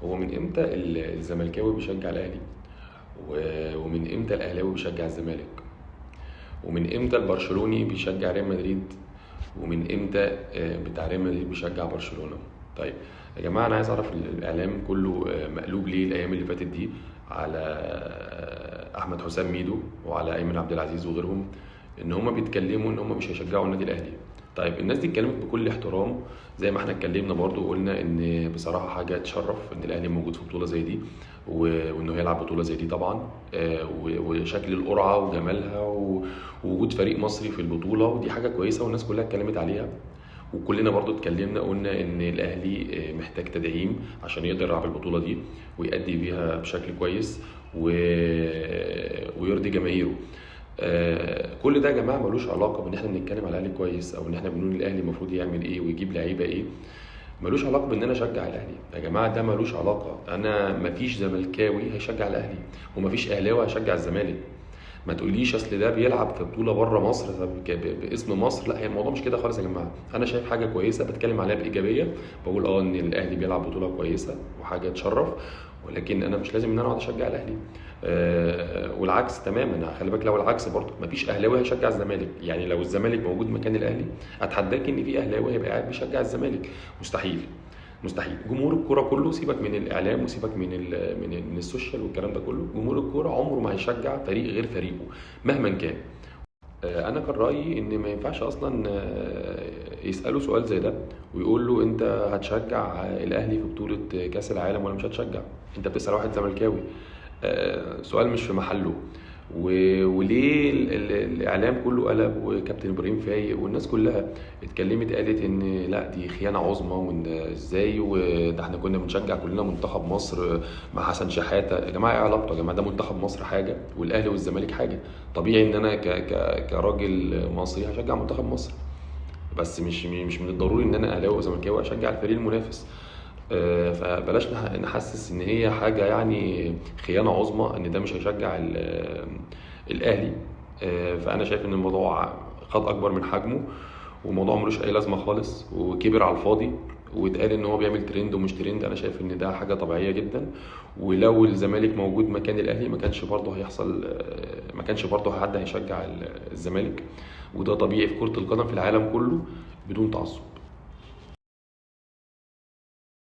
هو من امتى الزملكاوي بيشجع الاهلي؟ ومن امتى الاهلاوي بيشجع الزمالك؟ ومن امتى البرشلوني بيشجع ريال مدريد؟ ومن امتى بتاع ريال مدريد بيشجع برشلونة؟ طيب يا جماعة، انا عايز اعرف الاعلام كله مقلوب ليه الايام اللي فاتت دي على احمد حسام ميدو وعلى ايمن عبد العزيز وغيرهم، ان هم بيتكلموا ان هم مش هيشجعوا النادي الاهلي. طيب الناس دي اتكلمت بكل احترام، زي ما احنا اتكلمنا برضو وقلنا ان بصراحة حاجة تشرف ان الاهلي موجود في بطولة زي دي، وانه يلعب بطولة زي دي طبعا. وشكل القرعة وجمالها ووجود فريق مصري في البطولة، ودي حاجة كويسة والناس كلها اتكلمت عليها. وكلنا برضو اتكلمنا قلنا ان الاهلي محتاج تدعيم عشان يقدر يلعب البطولة دي ويأدي بيها بشكل كويس ويرضي جماهيره. كل ده يا جماعه ملوش علاقه بان احنا بنتكلم على الاهلي كويس او ان احنا بنقول الاهلي المفروض يعمل ايه ويجيب لعيبه ايه. ملوش علاقه بان انا اشجع الاهلي يا جماعه، ده ملوش علاقه. انا مفيش زملكاوي هيشجع الاهلي ومفيش اهلاوي هيشجع الزمالك. ما تقوليش اصل ده بيلعب في بطوله بره مصر باسم مصر. لا، هي الموضوع مش كده خالص يا جماعه. انا شايف حاجه كويسه بتكلم عليها بايجابيه، بقول ان الاهلي بيلعب بطوله كويسه وحاجه تشرف، ولكن انا مش لازم ان انا اقعد اشجع الاهلي. والعكس تماما. خلي بالك، لو العكس برضه مفيش اهلاوي هيشجع الزمالك. يعني لو الزمالك موجود مكان الاهلي، اتحداك ان في اهلاوي هيبقى قاعد بيشجع الزمالك. مستحيل. مستحيل. جمهور الكوره كله، سيبك من الاعلام وسيبك من السوشيال والكلام ده كله، جمهور الكوره عمره ما هيشجع فريق غير فريقه مهما كان. انا كان رايي ان ما ينفعش اصلا يسالوا سؤال زي ده ويقول له انت هتشجع الاهلي في بطوله كاس العالم ولا مش هتشجع. انت بتسال واحد زملكاوي. سؤال مش في محله. وليه الاعلام كله قلب وكابتن ابراهيم فايق والناس كلها اتكلمت قالت ان لا دي خيانه عظمى، وان ازاي، وده احنا كنا بنشجع كلنا منتخب مصر مع حسن شحاته. يا جماعه ايه علاقته يا جماعه؟ ده منتخب مصر حاجه والاهلي والزمالك حاجه. طبيعي ان انا كراجل مصري هشجع منتخب مصر، بس مش من الضروري ان انا اهلاوي وزملكاوي اشجع الفريق المنافس. فبلاش نحسس ان هي حاجه يعني خيانه عظمى ان ده مش هيشجع الاهلي. فانا شايف ان الموضوع خد اكبر من حجمه، والموضوع ملوش اي لازمه خالص وكبر على الفاضي، واتقال ان هو بيعمل ترند ومش ترند. انا شايف ان ده حاجه طبيعيه جدا. ولو الزمالك موجود مكان الاهلي ما كانش برضه هيحصل، ما كانش برضه حد هيشجع الزمالك. وده طبيعي في كره القدم في العالم كله بدون تعصب.